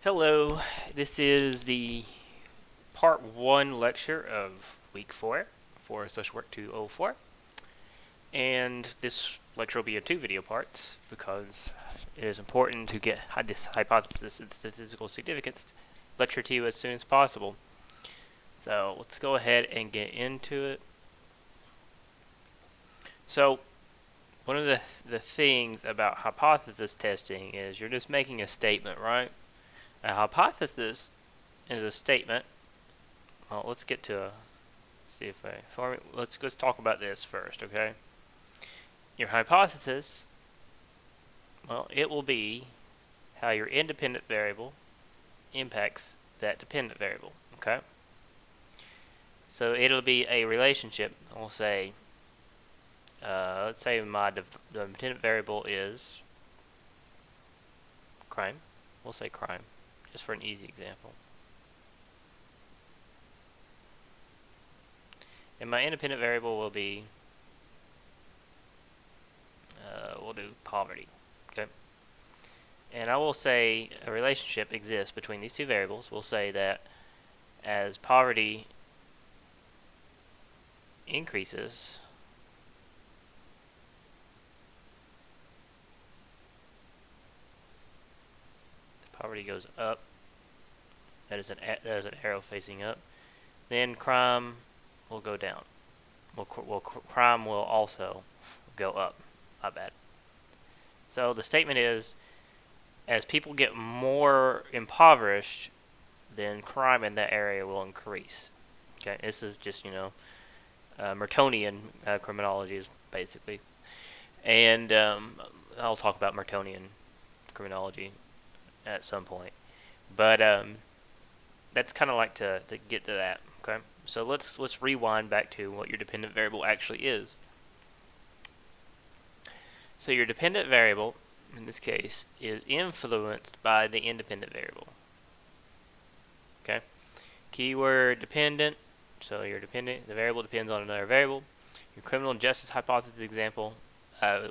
Hello, this is the part 1 lecture of week 4 for Social Work 204. And this lecture will be in 2 video parts because it is important to get this hypothesis and statistical significance lecture to you as soon as possible. So let's go ahead and get into it. So one of the things about hypothesis testing is you're just making a statement, right? A hypothesis is a statement. Well, let's get to see if let's talk about this first, okay? Your hypothesis, well, it will be how your independent variable impacts that dependent variable, okay? So it'll be a relationship. We'll say, let's say the dependent variable is crime. We'll say crime, just for an easy example. And my independent variable will be, we'll do poverty, okay? And I will say a relationship exists between these two variables. We'll say that as poverty increases, poverty goes up. That is an arrow facing up. Then crime will go down. Crime will also go up. My bad. So the statement is, as people get more impoverished, then crime in that area will increase. Okay, this is just Mertonian criminology, basically, and I'll talk about Mertonian criminology at some point. But that's kind of like to get to that. Okay, so let's rewind back to what your dependent variable actually is. So your dependent variable, in this case, is influenced by the independent variable. Okay, keyword dependent. So your the variable depends on another variable. Your criminal justice hypothesis example.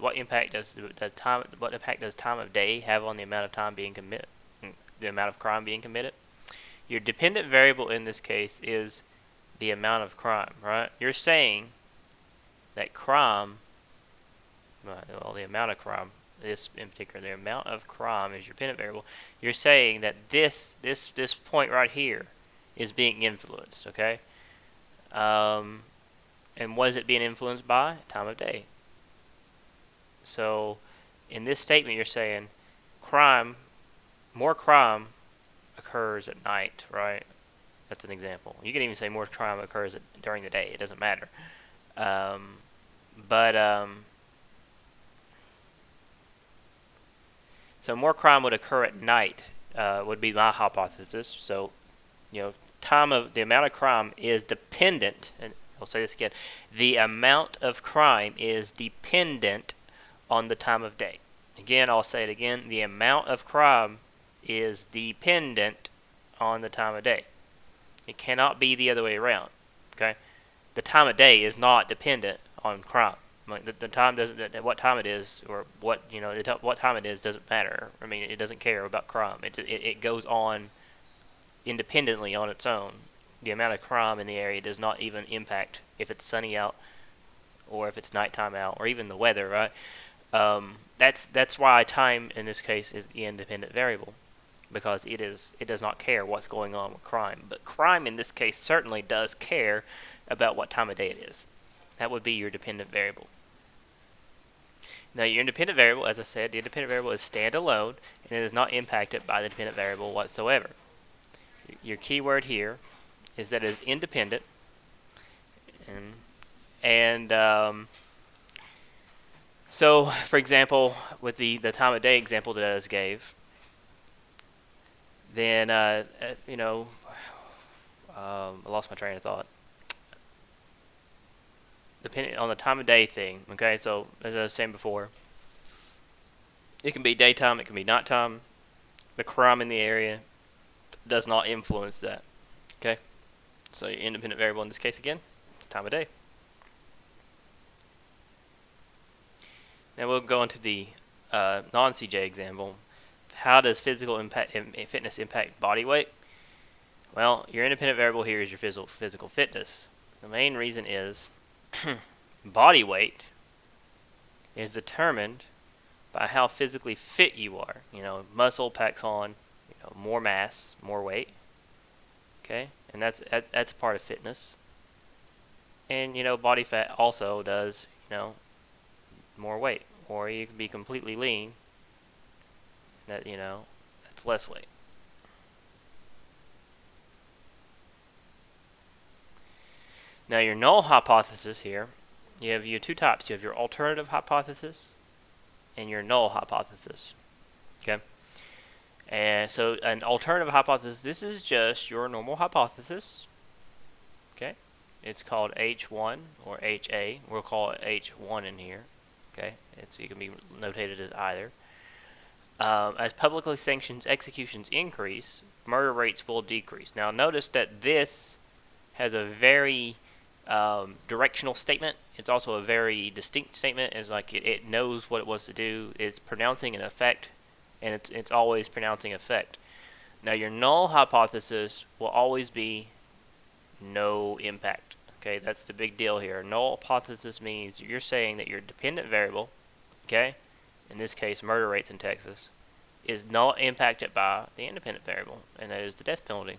What impact does time of day have on the amount of time being committed, the amount of crime being committed? Your dependent variable in this case is the amount of crime, right? You're saying that crime, well, the amount of crime, this in particular, the amount of crime is your dependent variable. You're saying that this point right here is being influenced, okay? And what is it being influenced by? Time of day. So in this statement, you're saying more crime occurs at night, right? That's an example. You can even say more crime occurs during the day. It doesn't matter. So more crime would occur at night, would be my hypothesis. So, the amount of crime is dependent, and I'll say this again, the amount of crime is dependent on the time of day. Again, I'll say it again, the amount of crime is dependent on the time of day. It cannot be the other way around, okay? The time of day is not dependent on crime. Like the time doesn't, what time it is, or what time it is doesn't matter. I mean, it doesn't care about crime. It goes on independently on its own. The amount of crime in the area does not even impact if it's sunny out, or if it's nighttime out, or even the weather, right? That's why time in this case is the independent variable, because it does not care what's going on with crime. But crime in this case certainly does care about what time of day it is. That would be your dependent variable. Now, your independent variable, as I said, the independent variable is standalone, and it is not impacted by the dependent variable whatsoever. Your keyword here is that it is independent, so, for example, with the time of day example that I just gave, then I lost my train of thought. Depending on the time of day thing, okay, so as I was saying before, it can be daytime, it can be nighttime. The crime in the area does not influence that, okay? So your independent variable in this case again, it's time of day. Now we'll go into the non-CJ example. How does fitness impact body weight? Well, your independent variable here is your physical fitness. The main reason is body weight is determined by how physically fit you are. Muscle packs on, more mass, more weight. Okay, and that's a part of fitness. And body fat also does more weight, or you can be completely lean. That's less weight. Now your null hypothesis here, you have two types. You have your alternative hypothesis and your null hypothesis. Okay. And so an alternative hypothesis, this is just your normal hypothesis. Okay. It's called H1 or HA. We'll call it H1 in here. Okay. It can be notated as either. As publicly sanctioned executions increase, murder rates will decrease. Now notice that this has a very directional statement. It's also a very distinct statement. It's like it knows what it wants to do. It's pronouncing an effect, and it's always pronouncing effect. Now your null hypothesis will always be no impact. Okay, that's the big deal here. Null hypothesis means you're saying that your dependent variable, okay, in this case murder rates in Texas, is not impacted by the independent variable, and that is the death penalty.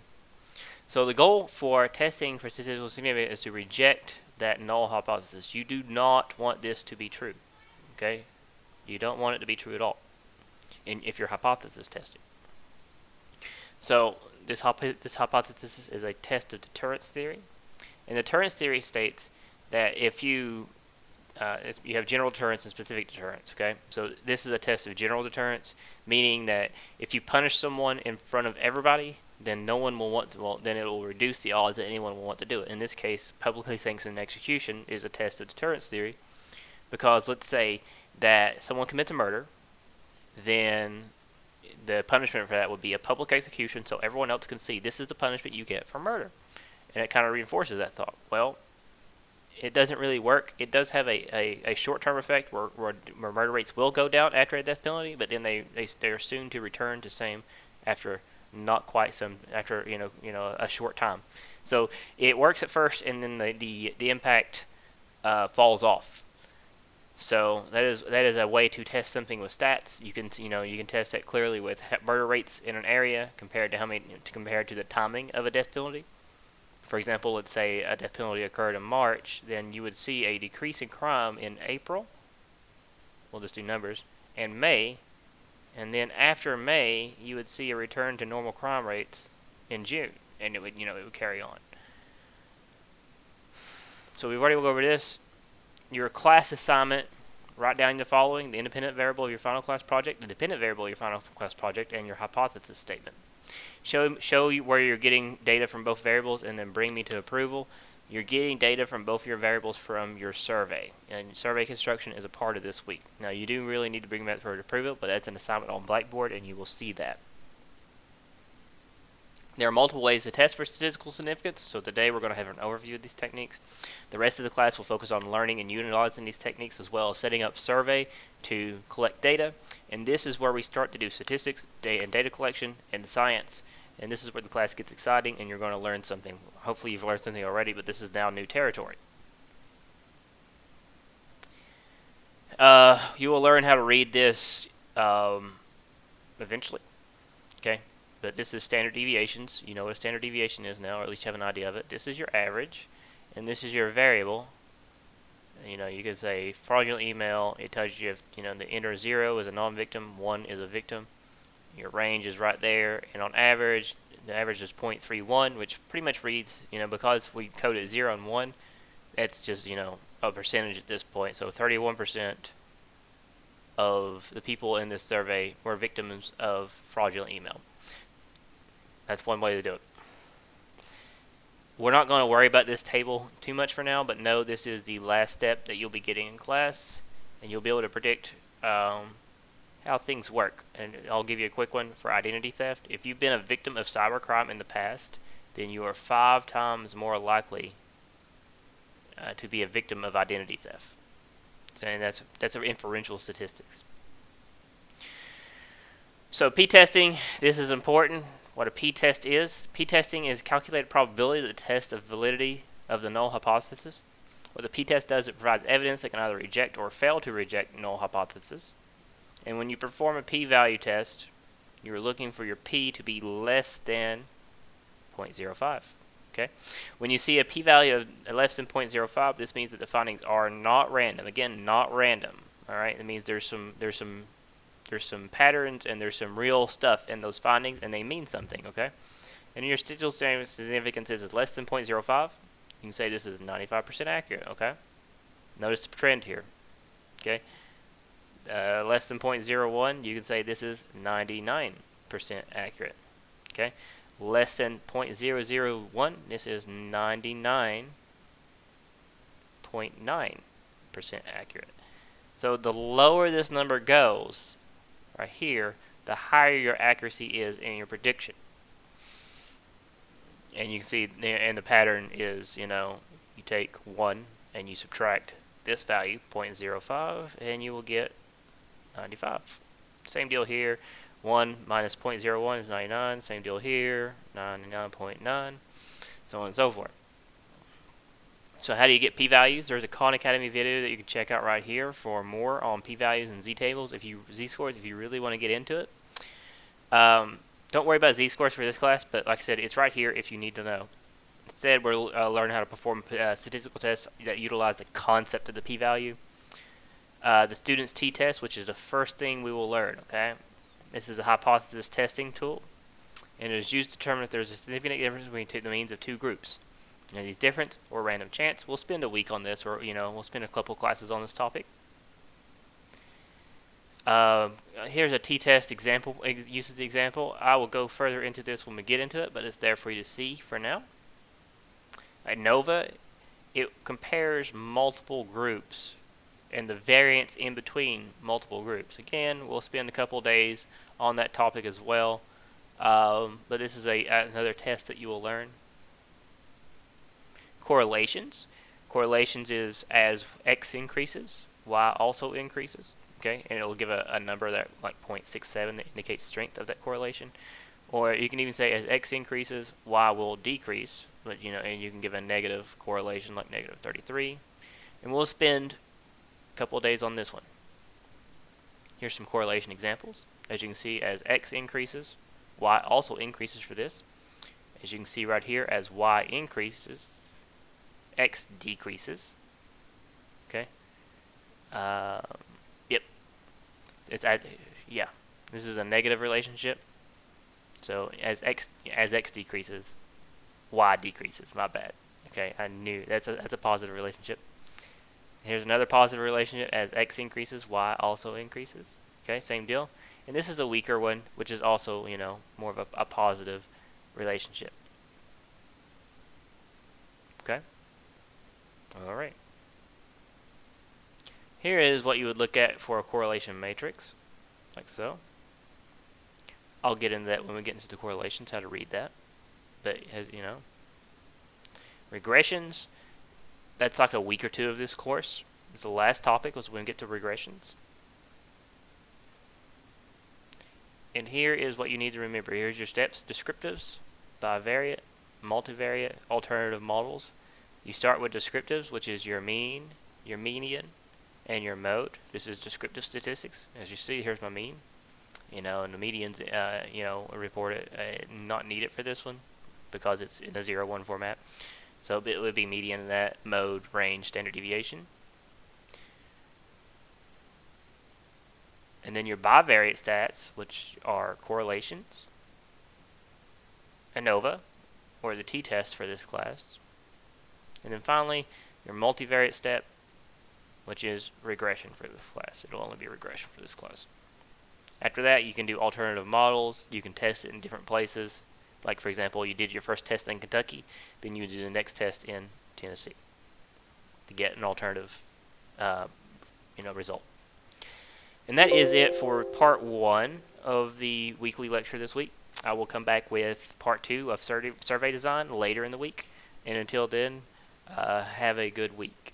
So the goal for testing for statistical significance is to reject that null hypothesis. You do not want this to be true. Okay? You don't want it to be true at all if you're hypothesis testing. So this hypothesis is a test of deterrence theory. And deterrence theory states that if you have general deterrence and specific deterrence. Okay? So this is a test of general deterrence, meaning that if you punish someone in front of everybody, then no one will want to. Well, then it will reduce the odds that anyone will want to do it. In this case, publicly sanctioned execution is a test of deterrence theory, because let's say that someone commits a murder, then the punishment for that would be a public execution, so everyone else can see this is the punishment you get for murder, and it kind of reinforces that thought. Well, it doesn't really work. It does have a short-term effect where murder rates will go down after a death penalty, but then they're soon to return to same after after a short time. So it works at first, and then the impact falls off. So that is a way to test something with stats. You can test that clearly with murder rates in an area compared to the timing of a death penalty. For example, let's say a death penalty occurred in March, then you would see a decrease in crime in April. We'll just do numbers, and May. And then after May, you would see a return to normal crime rates in June, and it would carry on. So we've already gone over this. Your class assignment, write down the following: the independent variable of your final class project, the dependent variable of your final class project, and your hypothesis statement. Show you where you're getting data from both variables, and then bring me to approval. You're getting data from both your variables from your survey, and survey construction is a part of this week. Now you do really need to bring that for approval, but that's an assignment on Blackboard, and you will see that. There are multiple ways to test for statistical significance, so today we're going to have an overview of these techniques. The rest of the class will focus on learning and utilizing these techniques, as well as setting up survey to collect data, and this is where we start to do statistics and data collection and science. And this is where the class gets exciting, and you're going to learn something. Hopefully you've learned something already, but this is now new territory. You will learn how to read this eventually. Okay? But this is standard deviations. You know what a standard deviation is now, or at least you have an idea of it. This is your average, and this is your variable. You can say fraudulent email. It tells you if the enter 0 is a non-victim, 1 is a victim. Your range is right there, and on average, the average is 0.31, which pretty much reads, because we coded 0 and 1, it's just, a percentage at this point. So 31% of the people in this survey were victims of fraudulent email. That's one way to do it. We're not going to worry about this table too much for now, but know this is the last step that you'll be getting in class, and you'll be able to predict how things work. And I'll give you a quick one for identity theft. If you've been a victim of cybercrime in the past, then you are 5 times more likely to be a victim of identity theft. And that's inferential statistics. So p-testing, this is important. What a p-test is. P-testing is calculated probability that the test of validity of the null hypothesis. What the p-test does, it provides evidence that can either reject or fail to reject null hypothesis. And when you perform a p-value test, you're looking for your p to be less than 0.05. Okay. When you see a p-value of less than 0.05, this means that the findings are not random. Again, not random. All right. It means there's some patterns and there's some real stuff in those findings, and they mean something. Okay. And your statistical significance is less than 0.05. You can say this is 95% accurate. Okay. Notice the trend here. Okay. Less than 0.01, you can say this is 99% accurate. Okay. Less than 0.001, this is 99.9% accurate. So the lower this number goes, right here, the higher your accuracy is in your prediction. And you can see, and the pattern is, you take 1 and you subtract this value, 0.05, and you will get 95. Same deal here. 1 minus 0.01 is 99. Same deal here. 99.9. So on and so forth. So how do you get p-values? There's a Khan Academy video that you can check out right here for more on p-values and z-tables, z-scores, if you really want to get into it. Don't worry about z-scores for this class, but like I said, it's right here if you need to know. Instead, we'll learn how to perform statistical tests that utilize the concept of the p-value. The student's t-test, which is the first thing we will learn, okay? This is a hypothesis testing tool, and it is used to determine if there's a significant difference between the means of two groups. And these difference or random chance, we'll spend a week on this, or we'll spend a couple classes on this topic. Here's a t-test example, usage example. I will go further into this when we get into it, but it's there for you to see for now. At NOVA, it compares multiple groups and the variance in between multiple groups. Again, we'll spend a couple days on that topic as well, but this is another test that you will learn. Correlations. Correlations is as x increases, y also increases. Okay, and it will give a number that like 0.67 that indicates strength of that correlation. Or you can even say as x increases, y will decrease, but and you can give a negative correlation like negative 33. And we'll spend couple of days on this one. Here's some correlation examples. As you can see, as x increases, y also increases for this. As you can see right here, as y increases, x decreases. Okay. Yep. This is a negative relationship. So as x decreases, y decreases. My bad. Okay, I knew that's a positive relationship. Here's another positive relationship. As x increases, y also increases. Okay, same deal. And this is a weaker one, which is also, more of a positive relationship. Okay? All right. Here is what you would look at for a correlation matrix, like so. I'll get into that when we get into the correlations, how to read that. But, regressions. That's like a week or two of this course. It's the last topic was when we get to regressions. And here is what you need to remember. Here's your steps. Descriptives, bivariate, multivariate, alternative models. You start with descriptives, which is your mean, your median, and your mode. This is descriptive statistics. As you see, here's my mean. And the median's, reported not needed for this one because it's in a 0-1 format. So it would be median in that, mode, range, standard deviation. And then your bivariate stats, which are correlations, ANOVA, or the t-test for this class. And then finally, your multivariate step, which is regression for this class. It'll only be regression for this class. After that, you can do alternative models. You can test it in different places. Like, for example, you did your first test in Kentucky, then you do the next test in Tennessee to get an alternative, result. And that is it for part 1 of the weekly lecture this week. I will come back with part 2 of survey design later in the week. And until then, have a good week.